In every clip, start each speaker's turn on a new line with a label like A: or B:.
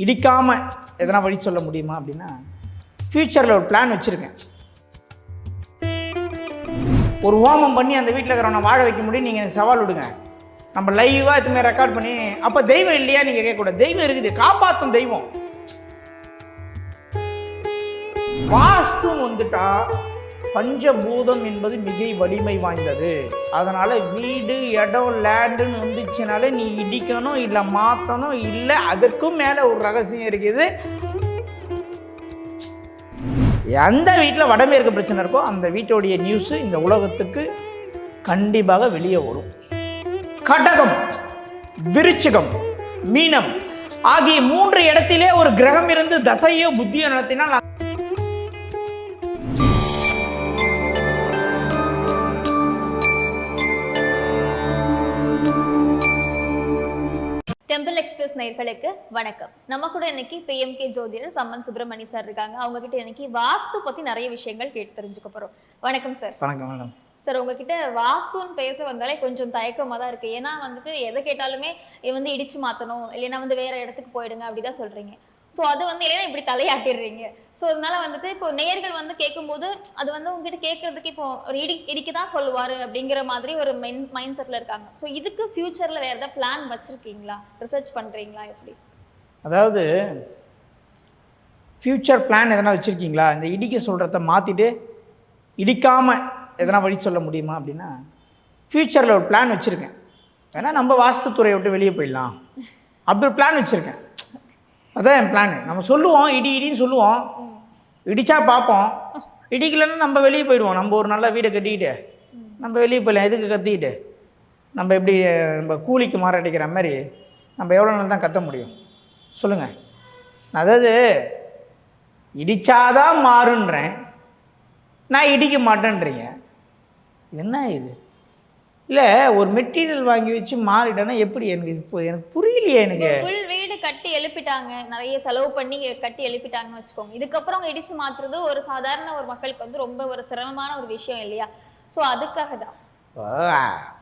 A: இடிக்காமல் எதனா வழி சொல்ல முடியுமா அப்படின்னா, ஃப்யூச்சரில் ஒரு பிளான் வச்சுருக்கேன். ஒரு ஹோமம் பண்ணி அந்த வீட்டில் இருக்கிறவனை வாழ வைக்க முடியும். நீங்கள் எனக்கு சவால் விடுங்க, நம்ம லைவாக இதுமாதிரி ரெக்கார்ட் பண்ணி. அப்போ தெய்வம் இல்லையா நீங்கள் கேட்கக்கூடாது. தெய்வம் இருக்குது, காப்பாற்றும் தெய்வம். வாஸ்து வந்துட்டா பஞ்சபூதம் என்பது மிக வலிமை வாய்ந்தது. அதனால் வீடு, இடம், லேண்டுன்னு வந்துச்சுனாலே நீ இடிக்கணும், இல்லை மாற்றணும், இல்லை அதற்கும் மேலே ஒரு ரகசியம் இருக்குது. எந்த வீட்டில் வடமேற்கு பிரச்சனை இருக்கோ அந்த வீட்டோடைய நியூஸு இந்த உலகத்துக்கு கண்டிப்பாக வெளியே வரும். கடகம், விருச்சிகம், மீனம் ஆகிய 3 இடத்திலே ஒரு கிரகம் இருந்து தசையோ புத்தியோ நடத்தினால்
B: டெம்பிள் எக்ஸ்பிரஸ் நேயர்களுக்கு வணக்கம். நம்ம கூட இன்னைக்கு PMK ஜோதிடர் சம்மன் சுப்பிரமணி சார் இருக்காங்க. அவங்க கிட்ட இன்னைக்கு வாஸ்து பத்தி நிறைய விஷயங்கள் கேட்டு தெரிஞ்சுக்க போறோம். வணக்கம் சார்.
A: வணக்கம் மேடம்.
B: சார், உங்ககிட்ட வாஸ்துன்னு பேச வந்தாலே கொஞ்சம் தயக்கமா தான் இருக்கு. ஏன்னா எதை கேட்டாலுமே இடிச்சு மாத்தணும், இல்லைன்னா வேற இடத்துக்கு போயிடுங்க அப்படிதான் சொல்றீங்க. ஸோ அது இல்லைன்னா இப்படி தலையாட்டிடுறீங்க. ஸோ அதனால இப்போ நேயர்கள் கேட்கும்போது அது உங்ககிட்ட கேட்கறதுக்கு இப்போ இடிக்க தான் சொல்லுவாரு அப்படிங்கிற மாதிரி ஒரு மைண்ட் செட்ல இருக்காங்க. ஸோ இதுக்கு ஃபியூச்சர்ல வேற ஏதாவது பிளான் வச்சிருக்கீங்களா, ரிசர்ச் பண்றீங்களா, எப்படி?
A: அதாவது ஃபியூச்சர் பிளான் எதனா வச்சுருக்கீங்களா? இந்த இடிக்க சொல்கிறத மாற்றிட்டு இடிக்காமல் எதனா வழி சொல்ல முடியுமா அப்படின்னா, ஃப்யூச்சரில் ஒரு பிளான் வச்சுருக்கேன். ஏன்னா நம்ம வாஸ்துத்துறையை விட்டு வெளியே போயிடலாம் அப்படி ஒரு பிளான் வச்சுருக்கேன். அதான் என் பிளான். நம்ம சொல்லுவோம் இடின்னு சொல்லுவோம், இடித்தா பார்ப்போம், இடிக்கலைன்னா நம்ம வெளியே போயிடுவோம். நம்ம ஒரு நல்ல வீடை கட்டிக்கிட்டு நம்ம வெளியே போயிடலாம். எதுக்கு கத்திக்கிட்டு நம்ம எப்படி நம்ம கூலிக்கு மாரடிக்கிற மாதிரி நம்ம எவ்வளோ நாள் தான் கத்த முடியும் சொல்லுங்கள்? அதாவது இடித்தாதான் மாறுன்றேன், நான் இடிக்க மாட்டேன்றீங்க. என்ன இது? இல்லை, ஒரு மெட்டீரியல் வாங்கி வச்சு மாறிட்டேன்னா எப்படி? எனக்கு புரியலையே. எனக்கு
B: ஃபுல் வீடு கட்டி எழுப்பிட்டாங்க, நிறைய செலவு பண்ணி கட்டி எழுப்பிட்டாங்கன்னு வச்சுக்கோங்க. இதுக்கப்புறம் இடிச்சு மாத்துறது ஒரு சாதாரண ஒரு மக்களுக்கு ரொம்ப ஒரு சிரமமான ஒரு விஷயம் இல்லையா? ஸோ அதுக்காக தான்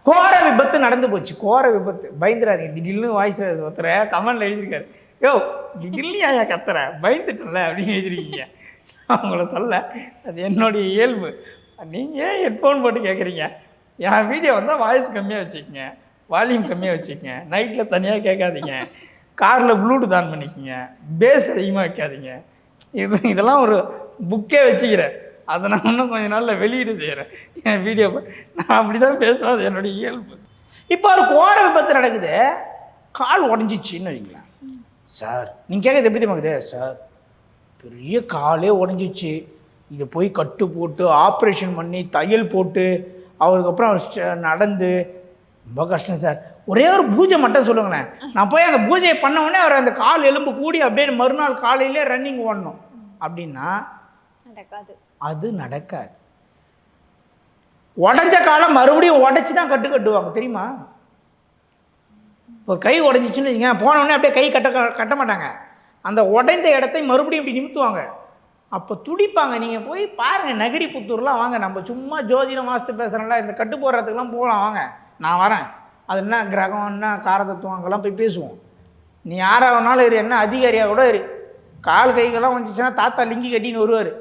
A: கோர விபத்து நடந்து போச்சு. கோர விபத்து, பயந்துடாதீங்க. திடீர்னு வாய்ஸ் ஒருத்தர கமெண்ட்ல எழுதியிருக்காரு, யோ திடீர்னு ஏன் கத்துற, பயந்துட்டல அப்படின்னு எழுதிருக்கீங்க. அவங்கள சொல்ல அது என்னுடைய இயல்பு. நீங்கள் ஏன் ஹெட்ஃபோன் போட்டு கேட்குறீங்க? என் வீடியோ வந்தால் வாய்ஸ் கம்மியாக வச்சுக்கோங்க, வால்யூம் கம்மியாக வச்சுக்கோங்க, நைட்டில் தனியாக கேட்காதீங்க, காரில் ப்ளூடூத் ஆன் பண்ணிக்கோங்க, பேஸ் அதிகமாக வைக்காதீங்க. இதெல்லாம் ஒரு புக்கே வச்சுக்கிறேன். அதை நான் இன்னும் கொஞ்சம் நாளில் வெளியீடு செய்கிறேன் என் வீடியோ. நான் அப்படி தான் பேசுவேன், அது என்னுடைய இயல்பு. இப்போ ஒரு கோர விபத்து நடக்குது, கால் உடஞ்சிச்சின்னு வைங்களேன். சார் நீங்கள் கேட்குறது எப்படி தெரியுமாக்குது? சார் பெரிய காலே உடஞ்சிச்சு, இதை போய் கட்டு போட்டு ஆப்ரேஷன் பண்ணி தையல் போட்டு அவருக்கப்புறம் அவர் நடந்து ரொம்ப கஷ்டம் சார். ஒரே ஒரு பூஜை மட்டும் சொல்லுங்களேன், நான் போய் அந்த பூஜையை பண்ண உடனே அவர் அந்த கால் எலும்பு கூடி அப்படியே மறுநாள் காலையிலே ரன்னிங் ஓடணும் அப்படின்னா
B: நடக்காது.
A: அது நடக்காது. உடஞ்ச காலம் மறுபடியும் உடைச்சி தான் கட்டுவாங்க தெரியுமா? இப்போ கை உடஞ்சிச்சுன்னு வச்சுங்க, போன உடனே அப்படியே கை கட்ட மாட்டாங்க. அந்த உடைந்த இடத்தை மறுபடியும் இப்படி நிமித்துவாங்க, அப்போ துடிப்பாங்க. நீங்கள் போய் பாருங்கள், நகரி புத்தூர்லாம் வாங்க, நம்ம சும்மா ஜோதிடம் வாஸ்து பேசுகிறோம்ல, இந்த கட்டு போடுறதுக்கெலாம் போகலாம், வாங்க நான் வரேன். அது என்ன கிரகம், என்ன காரதத்துவம், அங்கெல்லாம் போய் பேசுவோம். நீ யாராவனாலும் இரு, என்ன அதிகாரியாக கூட இரு, கால் கைகள்லாம் வந்துச்சுன்னா தாத்தா லிங்கி கட்டின்னு வருவார்,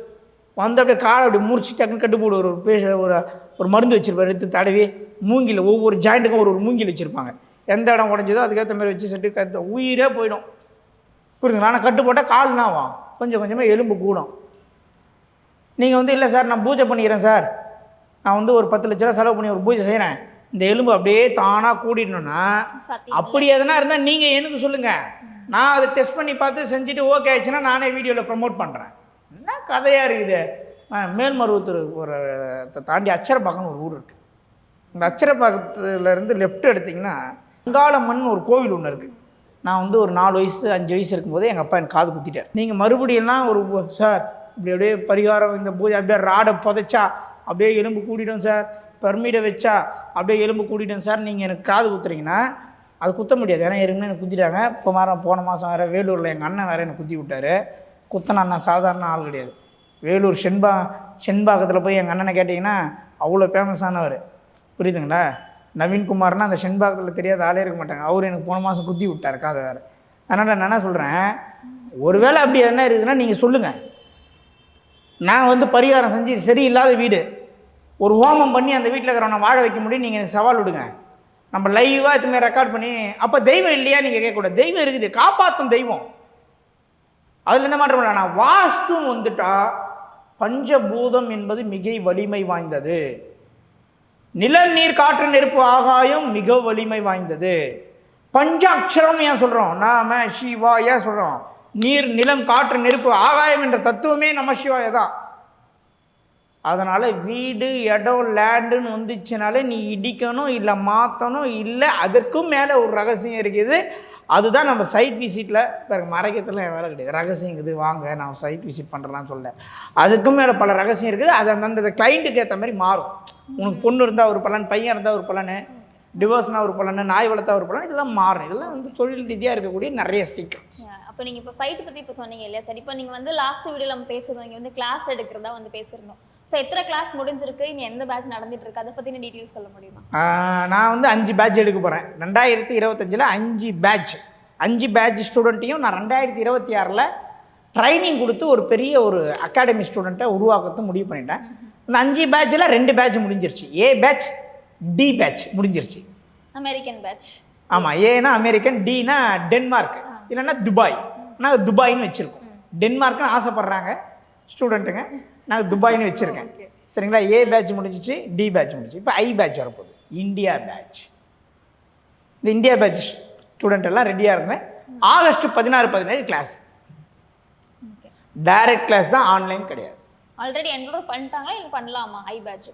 A: வந்து அப்படியே காலை அப்படி முறிச்சு டக்குன்னு கட்டு போடுவார். ஒரு மருந்து வச்சுருப்பார், எடுத்து தடவி மூங்கில், ஒவ்வொரு ஜாயிண்ட்டுக்கும் ஒரு மூங்கில் வச்சுருப்பாங்க. எந்த இடம் உடஞ்சதோ அதுக்கேற்ற மாதிரி வச்சு செட்டு கட்டு உயிரே போயிடும். புரிஞ்சுங்களா? ஆனால் கட்டு போட்டால் கால்னா ஆகும், கொஞ்சம் கொஞ்சமாக எலும்பு கூடும். நீங்கள் இல்லை சார் நான் பூஜை பண்ணிக்கிறேன் சார், நான் ஒரு 10 லட்ச ரூபா செலவு பண்ணி ஒரு பூஜை செய்கிறேன், இந்த எலும்பு அப்படியே தானாக கூடிடணும்னா அப்படி எதனா இருந்தால் நீங்கள் எனக்கு சொல்லுங்கள், நான் அதை டெஸ்ட் பண்ணி பார்த்து செஞ்சுட்டு ஓகே ஆயிடுச்சுன்னா நானே வீடியோவில் ப்ரமோட் பண்ணுறேன். என்ன கதையாக இருக்குது? மேல்மருவத்தூர் ஒரு தாண்டி அச்சரப்பாக்கம்னு ஒரு ஊர் இருக்குது. இந்த அச்சரப்பாக்கத்துலேருந்து லெஃப்ட் எடுத்திங்கன்னா அங்காளம்மன் ஒரு கோவில் ஒன்று இருக்குது. நான் ஒரு 4 வயசு 5 வயசு இருக்கும்போதே எங்கள் அப்பா எனக்கு காது குத்திட்டார். நீங்கள் மறுபடியெல்லாம் ஒரு சார் இப்படி அப்படியே பரிகாரம், இந்த பூஜை அப்படியே ராடை புதைச்சா அப்படியே எலும்பு கூட்டிடும் சார், பெர்மீடை வச்சா அப்படியே எலும்பு கூட்டிடும் சார், நீங்கள் எனக்கு காது குத்துறீங்கன்னா அது குத்த முடியாது. ஏன்னா ஏற்கனவே எனக்கு குத்திட்டாங்க. இப்போ போன மாதம் வேறு வேலூரில் எங்கள் அண்ணன் வேறு எனக்கு குத்தி விட்டார். குத்தன அண்ணன் சாதாரண ஆள் கிடையாது. வேலூர் செண்பாக்கத்தில் போய் எங்கள் அண்ணனை கேட்டிங்கன்னா அவ்வளோ ஃபேமஸானவர், புரியுதுங்களா? நவீன்குமார்னால் அந்த செண்பாக்கத்தில் தெரியாத ஆளே இருக்க மாட்டாங்க. அவர் எனக்கு போன மாதம் குத்தி விட்டார் காதை வேறு. அதனால் நான் என்ன சொல்கிறேன், ஒருவேளை அப்படி என்ன இருக்குதுன்னா நீங்கள் சொல்லுங்கள். நான் வந்து பரிகாரம் செஞ்சு சரியில்லாத வீடு ஒரு ஹோமம் பண்ணி அந்த வீட்டில் இருக்கிறவனை வாழ வைக்க முடியும், நீங்கள் எனக்கு சவால் விடுங்க. நம்ம லைவாக இதுமாதிரி ரெக்கார்ட் பண்ணி, அப்போ தெய்வம் இல்லையா நீங்கள் கேட்கக்கூடாது. தெய்வம் இருக்குது, காப்பாற்றும் தெய்வம், அதில் எந்த மாற்றம் இல்லை. நான் வாஸ்துன்னு வந்துட்டா பஞ்சபூதம் என்பது மிக வலிமை வாய்ந்தது. நிலம் நீர் காற்று நெருப்பு ஆகாயம் மிக வலிமை வாய்ந்தது. பஞ்ச அக்ஷரம் ஏன் சொல்கிறோம், நாம சிவா ஏன் சொல்கிறோம், நீர் நிலம் காற்று நெருப்பு ஆகாயம் என்ற தத்துவமே நம சிவாய தான். அதனால் வீடு இடம் லேண்டுன்னு வந்துச்சுனாலே நீ இடிக்கணும், இல்லை மாற்றணும், இல்லை அதற்கும் மேலே ஒரு ரகசியம் இருக்குது. அதுதான் நம்ம சைட் விசிட்டில் இப்போ மறைக்கிறதுல வேலை கிடையாது. ரகசியம் இருக்குது, வாங்க நான் சைட் விசிட் பண்ணுறேன்னு சொல்ல, அதுக்கும் மேலே பல ரகசியம் இருக்குது. அது அந்தந்த கிளைண்ட்டுக்கு ஏற்ற மாதிரி மாறும். உனக்கு பொண்ணு இருந்தால் ஒரு பலன், பையன் இருந்தால் ஒரு பலன், டிவோர்ஸ்னா ஒரு பலன், நாய் வளர்த்தா ஒரு பலன், இதெல்லாம் மாறும். இதெல்லாம் வந்து தொழில் ரீதியாக இருக்கக்கூடிய நிறைய சீக்ரெட்ஸ்.
B: அப்போ நீங்கள் இப்போ சைட்டு பற்றி இப்போ சொன்னீங்க இல்லையா சார், இப்போ நீங்கள் வந்து லாஸ்ட் வீடியோவில் நம்ம பேசுகிறோம், இங்கே வந்து கிளாஸ் எடுக்கிறதா வந்து பேசியிருந்தோம். ஸோ எத்தனை கிளாஸ் முடிஞ்சிருக்கு, இங்கே எந்த பேட்ச் நடந்துட்டு இருக்கு, அதை பற்றின டீட்டெயில்ஸ் சொல்ல முடியுமா?
A: நான் வந்து 5 பேட்ச் எடுக்க போகிறேன். 2025 5 பேட்ச் ஸ்டூடெண்ட்டையும் நான் 2026 ட்ரைனிங் கொடுத்து ஒரு பெரிய ஒரு அகாடமி ஸ்டூடெண்ட்டை உருவாக்கத்து முடிவு பண்ணிட்டேன். அந்த 5 பேட்சில் 2 பேட்ச் முடிஞ்சிருச்சு. ஏ பேட்ச், டி பேட்ச் முடிஞ்சிருச்சு.
B: American batch.
A: ஆமாம், ஏன்னா அமெரிக்கன், டினா டென்மார்க், இல்லைன்னா துபாய். நாங்கள் துபாய்னு வச்சுருக்கோம். டென்மார்க்குன்னு ஆசைப்பட்றாங்க ஸ்டூடெண்ட்டுங்க, நாங்கள் துபாய்னு வச்சுருக்கேன். சரிங்களா? ஏ பேட்ச் முடிஞ்சிச்சு, டி பேட்ச் முடிச்சு, இப்போ ஐ பேட்ச் வரப்போகுது, இந்தியா பேட்ச். இந்த இந்தியா பேட்ச் ஸ்டூடெண்ட் எல்லாம் ரெடியாக இருந்தேன். August 16, 17 class. டைரக்ட் கிளாஸ் தான், ஆன்லைன் கிடையாது.
B: ஆல்ரெடி என்ரோல் பண்ணிட்டாங்களா இல்லை பண்ணலாமா ஐ பேட்ச்?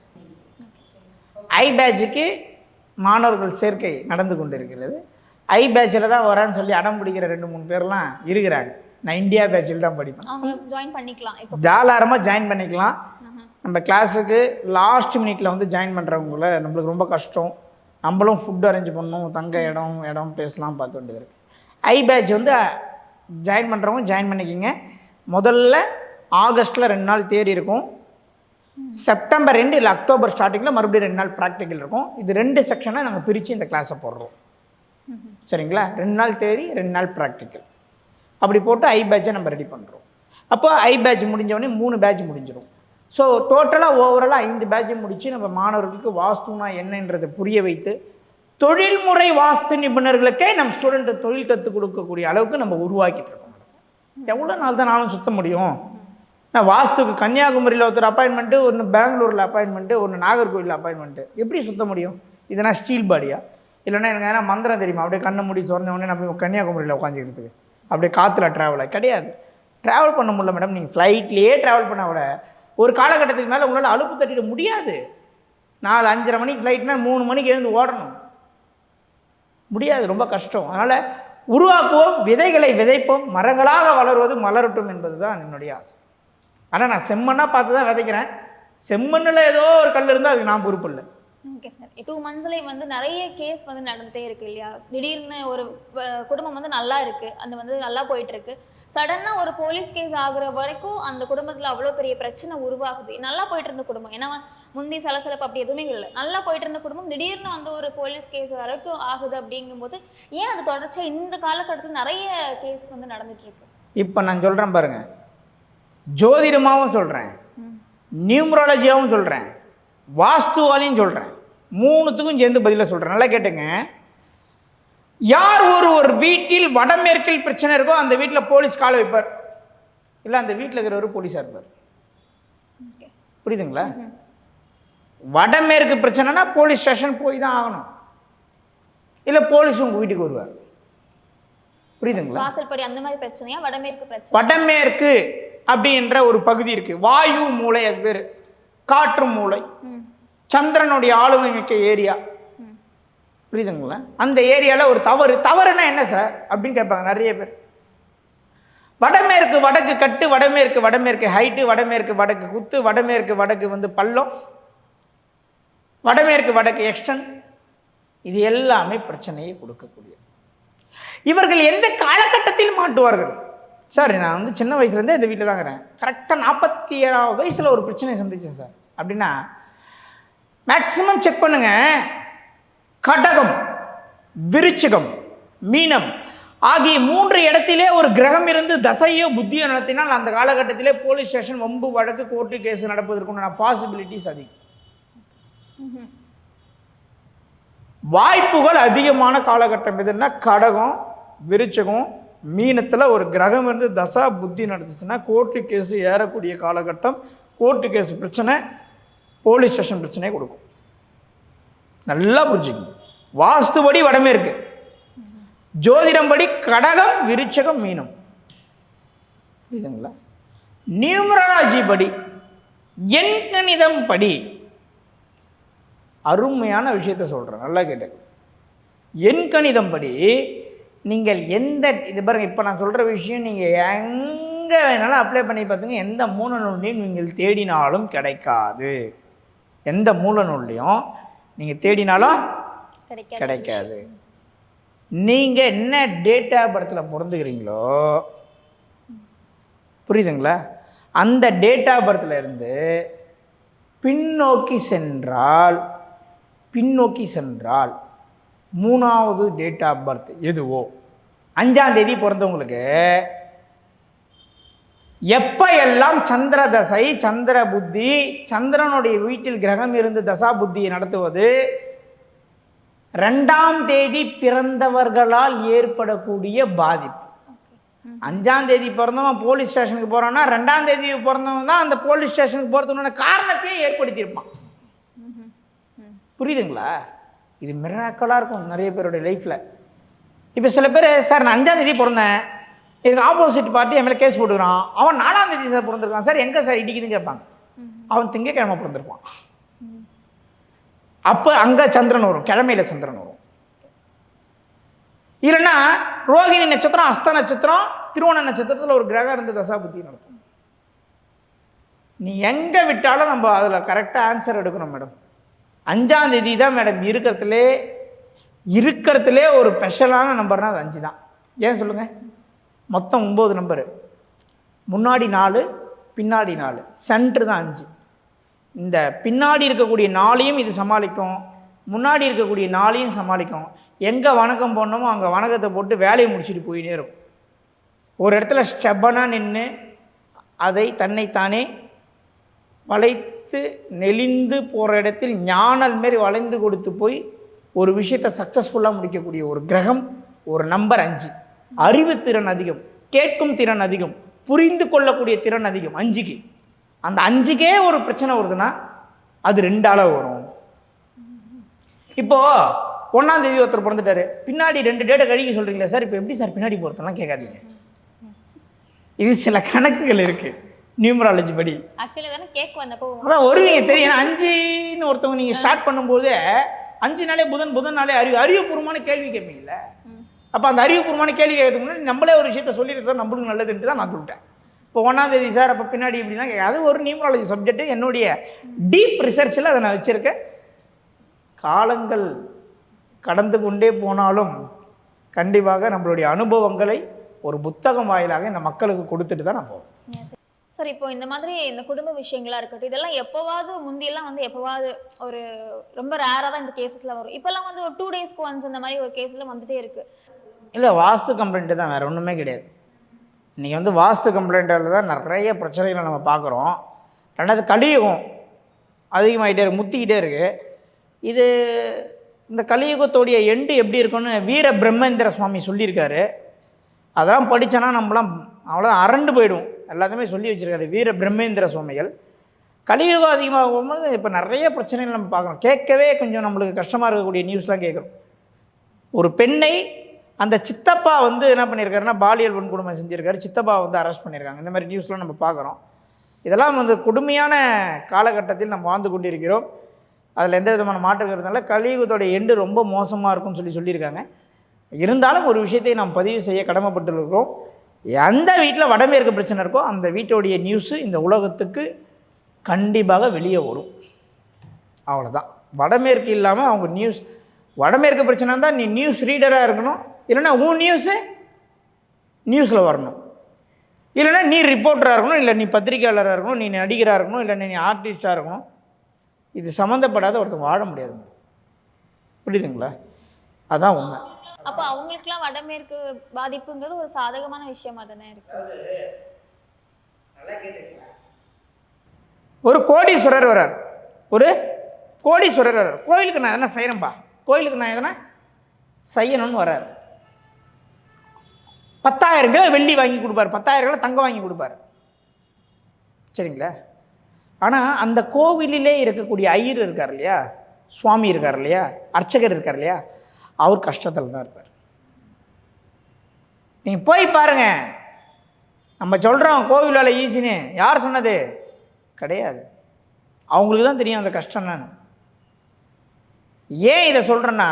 A: ஐ பேட்சுக்கு மாணவர்கள் சேர்க்கை நடந்து கொண்டு இருக்கிறது. ஐ பேட்சில் தான் வரான்னு சொல்லி அடம் பிடிக்கிற 2-3 பேர்லாம் இருக்கிறாங்க. நான் இந்தியா பேட்சில் தான் படிப்பேன்.
B: அவங்க ஜாயின் பண்ணிக்கலாம், இப்போ
A: தாராளமாக ஜாயின் பண்ணிக்கலாம். நம்ம கிளாஸுக்கு லாஸ்ட் மினிட்ல வந்து ஜாயின் பண்ணுறவங்கள நம்மளுக்கு ரொம்ப கஷ்டம். நம்மளும் ஃபுட் அரேஞ்ச் பண்ணணும், தங்க இடம் பேசலாம் பார்க்க வேண்டியது இருக்குது. ஐ பேட்ச் வந்து ஜாயின் பண்ணுறவங்க ஜாயின் பண்ணிக்கிங்க. முதல்ல ஆகஸ்ட்டில் 2 நாள் தியரி இருக்கும். செப்டம்பர் 2 இல்லை அக்டோபர் ஸ்டார்டிங்கில் மறுபடியும் 2 நாள் ப்ராக்டிக்கல் இருக்கும். இது 2 செக்ஷனாக நாங்கள் பிரித்து இந்த கிளாஸை போடுறோம். சரிங்களா? 2 நாள் தியரி, 2 நாள் ப்ராக்டிக்கல், அப்படி போட்டு ஐ பேட்சை நம்ம ரெடி பண்ணுறோம். அப்போ ஐ பேட்ச் முடிஞ்சவொடனே 3 பேட்ச் முடிஞ்சிடும். ஸோ டோட்டலாக ஓவராலாக 5 பேட்சை முடித்து நம்ம மாணவர்களுக்கு வாஸ்துனா என்னன்றதை புரிய வைத்து தொழில்முறை வாஸ்து நிபுணர்களுக்கே நம்ம ஸ்டூடெண்ட்டு தொழில் கற்றுக் கொடுக்கக்கூடிய அளவுக்கு நம்ம உருவாக்கிட்டு இருக்கோம். எவ்வளோ நாள் தான் நானும் சுத்த முடியும்? நான் வாஸ்துக்கு கன்னியாகுமரியில் ஒருத்தர் அப்பாயின்மெண்ட்டு, ஒன்று பெங்களூரில் அப்பாயின்மெண்ட்டு, ஒன்று நாகர்கோவிலில் அப்பாயின்மெண்ட்டு, எப்படி சுத்த முடியும்? இதனால் ஸ்டீல் பாடியா? இல்லைன்னா எனக்கு ஏன்னா மந்திரம் தெரியுமா? அப்படியே கண்ணை மூடி திறந்த உடனே நம்ம கன்னியாகுமரியில் உட்காந்துக்கிறதுக்கு அப்படியே காற்றுல ட்ராவலாக கிடையாது. ட்ராவல் பண்ண முடியல மேடம். நீங்கள் ஃப்ளைட்லேயே ட்ராவல் பண்ண விட ஒரு காலகட்டத்துக்கு மேலே உங்களால் அலுப்பு தட்டிட முடியாது. 4-5:30 மணிக்கு ஃப்ளைட்னா 3 மணிக்கு எழுந்து ஓடணும், முடியாது, ரொம்ப கஷ்டம். அதனால் உருவாக்குவோம், விதைகளை விதைப்போம், மரங்களாக வளருவது மலரட்டும் என்பது தான் என்னுடைய ஆசை. ஆனால் நான் செம்மண்ணாக பார்த்து தான் விதைக்கிறேன். செம்மண்ணில் ஏதோ ஒரு கல் இருந்தால் அதுக்கு நான் பொறுப்பு இல்லை.
B: Okay sir. 2 மந்த்ஸ்லேயே வந்து நிறைய கேஸ் வந்து நடந்துகிட்டே இருக்கு இல்லையா? திடீர்னு ஒரு குடும்பம் வந்து நல்லா இருக்குது, அது வந்து நல்லா போயிட்டுருக்கு. சடனாக ஒரு போலீஸ் கேஸ் ஆகுற வரைக்கும் அந்த குடும்பத்தில் அவ்வளோ பெரிய பிரச்சனை உருவாகுது. நல்லா போயிட்டு இருந்த குடும்பம், ஏன்னா முந்தி சலசலப்பு அப்படி எதுவுமே இல்லை, நல்லா போயிட்டு இருந்த குடும்பம் திடீர்னு வந்து ஒரு போலீஸ் கேஸ் வரைக்கும் ஆகுது. அப்படிங்கும்போது ஏன் அது தொடர்ச்சியாக இந்த காலகட்டத்தில் நிறைய கேஸ் வந்து நடந்துட்டு இருக்கு?
A: இப்போ நான் சொல்கிறேன் பாருங்கள், ஜோதிடமாகவும் சொல்கிறேன், நியூமராலஜியாகவும் சொல்கிறேன், வாஸ்துவாலையும் சொல்கிறேன், 3த்துக்கும் சேர்ந்து பதிலாக சொல்கிறேன். நல்லா கேட்டுங்க. யார் ஒரு வீட்டில் வடமேற்கில் பிரச்சனை இருக்கோ அந்த வீட்டில் போலீஸ் காலை வைப்பார், இல்லை அந்த வீட்டில் இருக்கிறவர் போலீஸாக இருப்பார். புரியுதுங்களா? வடமேற்கு பிரச்சனைனா போலீஸ் ஸ்டேஷன் போய் தான் ஆகணும், இல்லை போலீஸ் உங்கள் வீட்டுக்கு வருவார். புரியுதுங்களா?
B: வாசல்படி அந்த மாதிரி பிரச்சனையா? வடமேற்கு பிரச்சனை,
A: வடமேற்கு அப்படின்ற ஒரு பகுதி இருக்கு, வாயு மூளை, அது பேர் காற்று மூளை, சந்திரனுடைய ஆளுமை மிக்க ஏரியா. புரியுதுங்களா? அந்த ஏரியாவில் ஒரு தவறுனா என்ன சார் அப்படின்னு கேட்பாங்க நிறைய பேர். வடமேற்கு வடக்கு கட்டு, வடமேற்கு ஹைட்டு, வடக்கு குத்து, வடக்கு வந்து பள்ளம், வடக்கு எக்ஸ்டன், இது எல்லாமே பிரச்சனையை கொடுக்கக்கூடிய. இவர்கள் எந்த காலகட்டத்தில் மாட்டுவார்கள் சார்? நான் வந்து சின்ன வயசுலேருந்தே இந்த வீட்டில் தாங்கிறேன். கரெக்டாக 47ஆவது வயசில் ஒரு பிரச்சனையை சந்திச்சேன் சார். அப்படின்னா மேக்சிமம் செக் பண்ணுங்க, கடகம், விருச்சிகம், மீனம், ஆகிய 3 இடத்திலே ஒரு கிரகம் இருந்து தசையோ புத்தியோ நடத்தினால் அந்த காலகட்டத்திலே போலீஸ் ஸ்டேஷன், வம்பு வழக்கு, கோர்ட்டு கேஸ் நடப்பதற்குண்டான பாசிபிலிட்டிஸ் அதிகம். வாய்ப்புகள் அதிகமான காலகட்டம் எதுன்னா கடகம், விருச்சகம், மீனத்தில் ஒரு கிரகம் இருந்து தசா புத்தி நடத்துச்சுன்னா கோர்ட்டு கேஸு ஏறக்கூடிய காலகட்டம். கோர்ட்டு கேஸ் பிரச்சனை, போலீஸ் ஸ்டேஷன் பிரச்சனையை கொடுக்கும். நல்லா புரிஞ்சுக்கணும். வாஸ்துபடி வடமேற்கு, ஜோதிடம் படி கடகம், விருச்சகம், மீனம். புரியுதுங்களா? நியூமராலஜி படி, எண்கணிதம் படி அருமையான விஷயத்த சொல்கிறேன், நல்லா கேட்டேன். எண்கணிதம் படி நீங்கள் எந்த இது பாருங்க, இப்போ நான் சொல்கிற விஷயம் நீங்கள் எங்கே வேணாலும் அப்ளை பண்ணி பார்த்துங்க. எந்த மூல நூல்லையும் நீங்கள் தேடினாலும் கிடைக்காது. எந்த மூல நூல்லையும் நீங்கள் தேடினாலும் கிடைக்காது. நீங்கள் என்ன டேட் ஆஃப் பர்த்தில் பிறந்துக்கிறீங்களோ, புரியுதுங்களா, அந்த டேட் ஆஃப் பர்த்தில் இருந்து பின்னோக்கி சென்றால் 3வது டேட் ஆஃப் பர்த் எதுவோ 5ஆம் தேதி பிறந்தவங்களுக்கு எப்ப எல்லாம் சந்திர தசை, சந்திர புத்தி, சந்திரனுடைய வீட்டில் கிரகம் இருந்து தசா புத்தியை நடத்துவது, 2ஆம் தேதி பிறந்தவர்களால் ஏற்படக்கூடிய பாதிப்பு. 5ஆம் தேதி பிறந்தவன் போலீஸ் ஸ்டேஷனுக்கு போறான்னா 2ஆம் தேதி பிறந்தவன் தான் அந்த போலீஸ் ஸ்டேஷனுக்கு போறதுக்கான காரணத்தையே ஏற்படுத்தியிருப்பான். புரியுதுங்களா? இது மிராக்கலாக இருக்கும் நிறைய பேருடைய லைஃப்பில். இப்போ சில பேர், சார் நான் 5ஆம் தேதி பிறந்தேன், இதுக்கு ஆப்போசிட் பார்ட்டி என் மேலே கேஸ் போட்டுக்கிறான், அவன் 4ஆம் தேதி சார் பிறந்திருக்கான், சார் எங்கே சார் இடிக்குதுன்னு கேட்பாங்க. அவன் திங்கக்கிழமை பிறந்திருப்பான். அப்போ அங்கே சந்திரன் வரும், கிழமையில சந்திரன் வரும். இல்லைன்னா ரோகிணி நட்சத்திரம், அஸ்த நட்சத்திரம், திருவோண நட்சத்திரத்தில் ஒரு கிரகம் இருந்து தசா புத்தி நடக்கும். நீ எங்கே விட்டாலும் நம்ம அதில் கரெக்டாக ஆன்சர் எடுக்கணும் மேடம். 5ஆம் தேதி தான் மேடம் இருக்கிறதுலே ஒரு ஸ்பெஷலான நம்பர்னா அது 5 தான். ஏன் சொல்லுங்க? மொத்தம் 9 நம்பரு, முன்னாடி 4, பின்னாடி 4, சென்ட்ரு தான் 5. இந்த பின்னாடி இருக்கக்கூடிய 4ஐயும் இது சமாளிக்கும், முன்னாடி இருக்கக்கூடிய 4ஐயும் சமாளிக்கும். எங்கே வணக்கம் போடணுமோ அங்கே வணக்கத்தை போட்டு வேலையை முடிச்சுட்டு போயிட்டே இருக்கும். ஒரு இடத்துல ஸ்டெப்பனாக நின்று அதை தன்னைத்தானே வளைத்து நெளிந்து போகிற இடத்தில் ஞானல் மாரி வளைந்து கொடுத்து போய் ஒரு விஷயத்தை சக்ஸஸ்ஃபுல்லாக முடிக்கக்கூடிய ஒரு கிரகம், ஒரு நம்பர் 5. அறிவு திறன் அதிகம், கேட்கும் திறன் அதிகம், புரிந்து கொள்ளக்கூடிய திறன் அதிகம் 5க்கு. அந்த 5க்கே ஒரு பிரச்சனை வருதுன்னா அது 2ஆல வரும். இப்போது 1ஆம் தேதி ஒருத்தர் பிறந்துட்டாரு, பின்னாடி 2 டேட்டை கழிக்க சொல்கிறீங்களா சார், இப்போ எப்படி சார் பின்னாடி போகிறதெல்லாம் கேட்காதீங்க. இது சில கணக்குகள் இருக்குது நியூமராலஜி படி. அதான் வருவீங்க தெரியும். 5ன்னு ஒருத்தவங்க நீங்கள் ஸ்டார்ட் பண்ணும்போது 5 நாளே புதன் நாளே அறிவுபூர்வமான கேள்வி கேட்பீங்கல்ல. அப்போ அந்த அறிவுபூர்வமான கேள்வி கேட்கறதுக்கு முன்னாடி நம்மளே ஒரு விஷயத்த சொல்லியிருந்தா நம்மளுக்கு நல்லதுன்ட்டு தான் நான் சொல்லிட்டேன். இப்போ 1ஆம் தேதி சார், அப்போ பின்னாடி இப்படின்னா அது ஒரு நியூமராலஜி சப்ஜெக்ட். என்னுடைய டீப் ரிசர்ச்சில் அதை நான் வச்சுருக்கேன். காலங்கள் கடந்து கொண்டே போனாலும் கண்டிப்பாக நம்மளுடைய அனுபவங்களை ஒரு புத்தகம் வாயிலாக இந்த மக்களுக்கு கொடுத்துட்டு தான் நான் போவேன்.
B: சார், இப்போ இந்த மாதிரி இந்த குடும்ப விஷயங்களா இருக்கட்டும், இதெல்லாம் எப்போவாவது முந்தியெல்லாம் வந்து எப்போவாவது ஒரு ரொம்ப ரேராக தான் இந்த கேசஸ்லாம் வரும். இப்போல்லாம் வந்து ஒரு 2 டேஸ்க்கு ஒன்ஸ் இந்த மாதிரி ஒரு கேஸில் வந்துட்டே இருக்கு.
A: இல்லை, வாஸ்து கம்ப்ளைண்ட்டு தான், வேறு ஒன்றுமே கிடையாது. இன்றைக்கி வந்து வாஸ்து கம்ப்ளைண்ட்டில் தான் நிறைய பிரச்சனைகளை நம்ம பார்க்குறோம். 2வது கலியுகம் அதிகமாகிட்டே இருக்கு, முத்திக்கிட்டே இருக்குது. இது இந்த கலியுகத்தோடைய எண்டு எப்படி இருக்குன்னு வீர பிரம்மேந்திர சுவாமி சொல்லியிருக்காரு. அதெல்லாம் படித்தோன்னா நம்மளாம் அவ்வளோ அரண்டு போயிடும். எல்லாத்தையுமே சொல்லி வச்சுருக்காரு வீர பிரம்மேந்திர சுவாமிகள். கலியுகம் அதிகமாக போகும்போது இப்போ நிறைய பிரச்சனைகள் நம்ம பார்க்குறோம். கேட்கவே கொஞ்சம் நம்மளுக்கு கஷ்டமாக இருக்கக்கூடிய நியூஸ்லாம் கேட்குறோம். ஒரு பெண்ணை அந்த சித்தப்பா வந்து என்ன பண்ணியிருக்காருன்னா பாலியல் வன்கொடுமை செஞ்சுருக்காரு, சித்தப்பா வந்து அரெஸ்ட் பண்ணியிருக்காங்க. இந்த மாதிரி நியூஸ்லாம் நம்ம பார்க்குறோம். இதெல்லாம் வந்து கொடுமையான காலகட்டத்தில் நம்ம வாழ்ந்து கொண்டிருக்கிறோம். அதில் எந்த விதமான மாற்றம் இருக்கிறதுனால கலியுகத்தோட எண்டு ரொம்ப மோசமாக இருக்கும்னு சொல்லியிருக்காங்க. இருந்தாலும் ஒரு விஷயத்தை நாம் பதிவு செய்ய கடமைப்பட்டுருக்கிறோம். எந்த வீட்டில் வடமேற்கு பிரச்சனை இருக்கோ அந்த வீட்டோடைய நியூஸு இந்த உலகத்துக்கு கண்டிப்பாக வெளியே வரும். அவ்வளோதான். வடமேற்கு இல்லாமல் அவங்க வடமேற்கு பிரச்சனை இருந்தால் நீ நியூஸ் ரீடராக இருக்கணும், இல்லைன்னா உன் நியூஸில் வரணும், இல்லைன்னா நீ ரிப்போர்ட்டராக இருக்கணும், இல்லை நீ பத்திரிகையாளராக இருக்கணும், நீ நடிகராக இருக்கணும், இல்லை நீ ஆர்டிஸ்டாக இருக்கணும். இது சம்மந்தப்படாத ஒருத்தர் வாழ முடியாது. புரியுதுங்களா? அதான் உண்மை.
B: அப்போ அவங்களுக்குலாம் வடமேற்கு பாதிப்புங்கிறது ஒரு சாதகமான விஷயமா தானே இருக்கு.
A: ஒரு கோடீஸ்வரர் வர்றார், ஒரு கோடீஸ்வரர் வர்றார். கோயிலுக்கு நான் எதனா செய்கிறேன்ப்பா, கோயிலுக்கு நான் எதனா செய்யணும்னு வர்றார். 10,000 கிலோ வெள்ளி வாங்கி கொடுப்பார், 10,000 கிலோ தங்கம் வாங்கி கொடுப்பார். சரிங்களா? ஆனால் அந்த கோவிலிலே இருக்கக்கூடிய ஐயர் இருக்கார் இல்லையா, சுவாமி இருக்கார் இல்லையா, அர்ச்சகர் இருக்கார் இல்லையா, அவர் கஷ்டத்தில் தான் இருப்பார். நீங்கள் போய் பாருங்க. நம்ம சொல்கிறோம் கோவில் வேலை ஈஸின்னு, யார் சொன்னது? கிடையாது. அவங்களுக்கு தான் தெரியும் அந்த கஷ்டம் என்னன்னு. ஏன் இதை சொல்கிறேன்னா,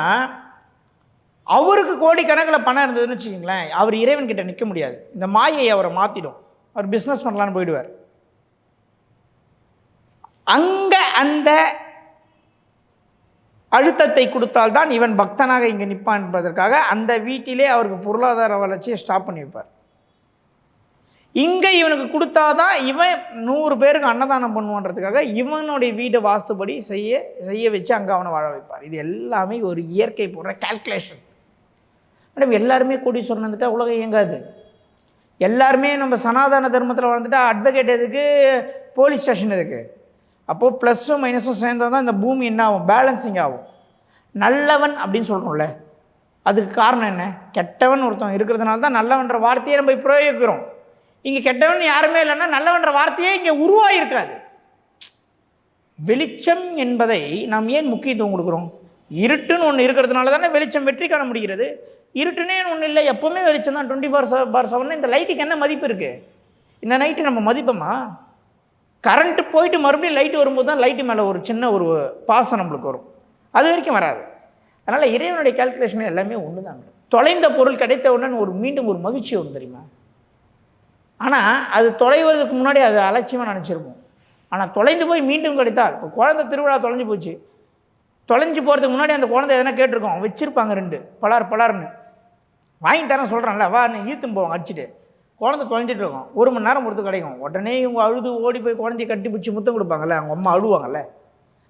A: அவருக்கு கோடிக்கணக்கில் பணம் இருந்ததுன்னு வச்சுக்கிங்களேன், அவர் இறைவன்கிட்ட நிற்க முடியாது. இந்த மாயை அவரை மாற்றிடும். அவர் பிஸ்னஸ் பண்ணலான்னு போயிடுவார். அங்கே அந்த அழுத்தத்தை கொடுத்தால்தான் இவன் பக்தனாக இங்கே நிற்பான் என்பதற்காக அந்த வீட்டிலே அவருக்கு பொருளாதார வளர்ச்சியை ஸ்டாப் பண்ணி வைப்பார். இங்கே இவனுக்கு கொடுத்தாதான் இவன் 100 பேருக்கு அன்னதானம் பண்ணுவான்றதுக்காக இவனுடைய வீட்டை வாஸ்துபடி செய்ய வச்சு அங்கே அவனை வாழ வைப்பார். இது எல்லாமே ஒரு இயற்கை போடுற கால்குலேஷன். மேடம், எல்லாருமே கோடீஸ்வரன் வந்துட்டா உலகம் இயங்காது. எல்லாருமே நம்ம சனாதன தர்மத்தில் வாழ்ந்துட்டா அட்வொகேட் எதுக்கு, போலீஸ் ஸ்டேஷன் எதுக்கு? அப்போது ப்ளஸ்ஸும் மைனஸும் சேர்ந்தால் தான் இந்த பூமி என்ன ஆகும், பேலன்சிங் ஆகும். நல்லவன் அப்படின்னு சொல்கிறோம்ல, அதுக்கு காரணம் என்ன? கெட்டவன் ஒருத்தன் இருக்கிறதுனால தான் நல்லவன்ற வார்த்தையை நம்ம பிரயோகிக்கிறோம். இங்கே கெட்டவன் யாருமே இல்லைன்னா நல்லவன்ற வார்த்தையே இங்கே உருவாகிருக்காது. வெளிச்சம் என்பதை நாம் ஏன் முக்கியத்துவம் கொடுக்குறோம்? இருட்டுன்னு ஒன்று இருக்கிறதுனால தானே வெளிச்சம் வெற்றி காண முடிகிறது. இருட்டுனே ஒன்று இல்லை, எப்போவுமே வெளிச்சம் தான். 24/7. இந்த லைட்டுக்கு என்ன மதிப்பு இருக்குது? இந்த நைட்டு நம்ம மதிப்போமா? கரண்ட்டு போயிட்டு மறுபடியும் லைட்டு வரும்போது தான் லைட்டு மேலே ஒரு சின்ன ஒரு பாசம் நம்மளுக்கு வரும். அது வரைக்கும் வராது. அதனால் இறைவனுடைய கால்குலேஷன் எல்லாமே ஒன்று தான். தொலைந்த பொருள் கிடைத்த உடனே மீண்டும் ஒரு மகிழ்ச்சி வரும் தெரியுமா? ஆனால் அது தொலைவதற்கு முன்னாடி அது அலட்சியமாக நினச்சிருப்போம். ஆனால் தொலைந்து போய் மீண்டும் கிடைத்தால், இப்போ குழந்தை திருவிழா தொலைஞ்சு போச்சு, தொலைஞ்சு போகிறதுக்கு முன்னாடி அந்த குழந்தை எதனா கேட்டிருக்கோம், வச்சுருப்பாங்க 2 பலார்னு வாங்கி தரேன் சொல்கிறான்ல, வா நீ ஈத்தும் போவாங்க அடிச்சுட்டு. குழந்தை தொலைஞ்சிட்டு இருக்கோம், 1 மணி நேரம் பொறுத்து கிடைக்கும். உடனே இவங்க அழுது ஓடி போய் குழந்தைய கட்டி பிடிச்சி முத்தம் கொடுப்பாங்கல்ல, அவங்க அம்மா அழுவாங்கல்ல.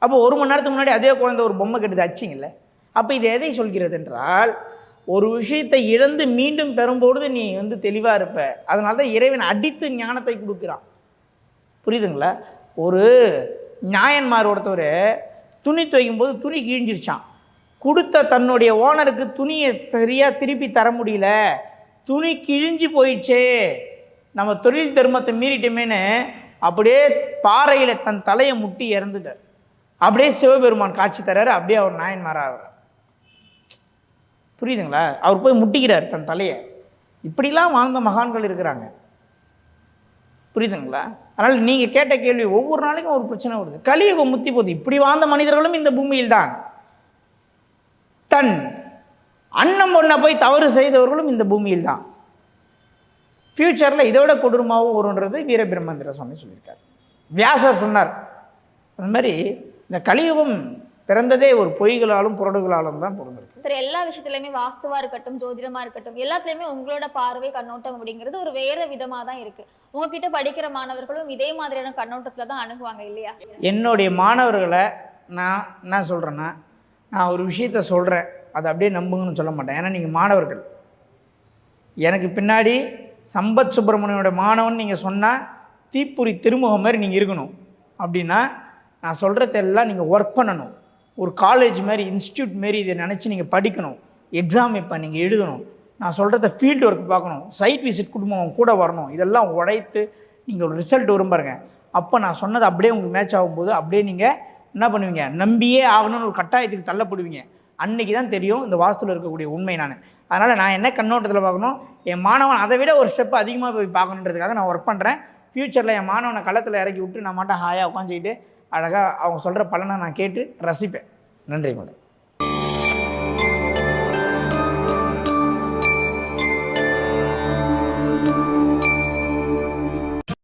A: அப்போ 1 மணி நேரத்துக்கு முன்னாடி அதே குழந்தை ஒரு பொம்மை கட்டுது அச்சிங்கல்ல. அப்போ இது எதை சொல்கிறது என்றால், ஒரு விஷயத்தை இழந்து மீண்டும் பெறும்பொழுது நீ தெளிவாக இருப்ப. அதனால தான் இறைவன் அடித்து ஞானத்தை கொடுக்குறான். புரியுதுங்களா? ஒரு நியாயன்மார் ஒருத்தவர் துணி துவைக்கும் போது துணி கிழிஞ்சிருச்சான். கொடுத்த தன்னுடைய ஓனருக்கு துணியை சரியாக திருப்பி தர முடியல, துணி கிழிஞ்சு போயிடுச்சே, நம்ம தொழில் தர்மத்தை மீறிட்டோமேனு அப்படியே பாறையில் தன் தலையை முட்டி இறந்துட்டார். அப்படியே சிவபெருமான் காட்சி தர்றாரு, அப்படியே அவர் நாயன்மாராக ஆகிறார். புரியுதுங்களா? அவர் போய் முட்டிக்கிறார் தன் தலையை. இப்படிலாம் வாழ்ந்த மகான்கள் இருக்கிறாங்க. புரியுதுங்களா? அதனால் நீங்கள் கேட்ட கேள்வி, ஒவ்வொரு நாளைக்கும் ஒரு பிரச்சனை வருது. கலியுகம் முத்தி போகுது. இப்படி வாழ்ந்த மனிதர்களும் இந்த பூமியில் தான். தன் அன்னம் ஒன்றை போய் தவறு செய்தவர்களும் இந்த பூமியில் தான். ஃப்யூச்சரில் இதோட கொடூரமாகவும் வருன்றது வீரபிரம்மேந்திர சுவாமி சொல்லியிருக்கார். வியாசர் சொன்னார். அந்த மாதிரி இந்த கலியுகம் பிறந்ததே ஒரு பொய்களாலும் புரடுகளாலும் தான் பிறந்திருக்கு.
B: எல்லா விஷயத்துலையுமே வாஸ்துவா இருக்கட்டும், ஜோதிடமா இருக்கட்டும், எல்லாத்துலயுமே உங்களோட பார்வை கண்ணோட்டம் அப்படிங்கிறது ஒரு வேற விதமா தான் இருக்கு. உங்ககிட்ட படிக்கிற மாணவர்களும் இதே மாதிரியான கண்ணோட்டத்துல தான் அணுகுவாங்க இல்லையா?
A: என்னுடைய மாணவர்களை நான் என்ன சொல்கிறேன்னா, நான் ஒரு விஷயத்த சொல்கிறேன், அதை அப்படியே நம்புங்கன்னு சொல்ல மாட்டேன். ஏன்னா நீங்கள் மாணவர்கள். எனக்கு பின்னாடி சம்பத் சுப்பிரமணியோட மாணவன் நீங்கள் சொன்னால் தீப்புரி திருமுகம் மாதிரி நீங்கள் இருக்கணும். அப்படின்னா நான் சொல்கிறதெல்லாம் நீங்கள் ஒர்க் பண்ணணும். ஒரு காலேஜ் மாதிரி, இன்ஸ்டியூட் மாரி இதை நினச்சி நீங்கள் படிக்கணும். எக்ஸாம் இப்போ நீங்கள் எழுதணும். நான் சொல்கிறத ஃபீல்டு ஒர்க் பார்க்கணும், சைட் விசிட் குடும்பம் கூட வரணும். இதெல்லாம் உடைத்து நீங்கள் ஒரு ரிசல்ட் வரும் பாருங்க. அப்போ நான் சொன்னது அப்படியே உங்களுக்கு மேட்ச் ஆகும்போது அப்படியே நீங்கள் என்ன பண்ணுவீங்க, நம்பியே ஆகணும்னு ஒரு கட்டாயத்துக்கு தள்ளப்படுவீங்க. அன்றைக்கி தான் தெரியும் இந்த வாஸ்துவில் இருக்கக்கூடிய உண்மை. அதனால் நான் என்ன கண்ணோட்டத்தில் பார்க்கணும், என் மாணவன் அதை விட ஒரு ஸ்டெப் அதிகமாக போய் பார்க்கணுன்றதுக்காக நான் ஒர்க் பண்ணுறேன். ஃப்யூச்சரில் என் மாணவனை களத்தில் இறக்கி விட்டு நான் மட்டும் ஹாயாக உட்காந்துக்கிட்டு அழகாக அவங்க சொல்கிற பலனை நான் கேட்டு ரசிப்பேன். நன்றி மேடம்.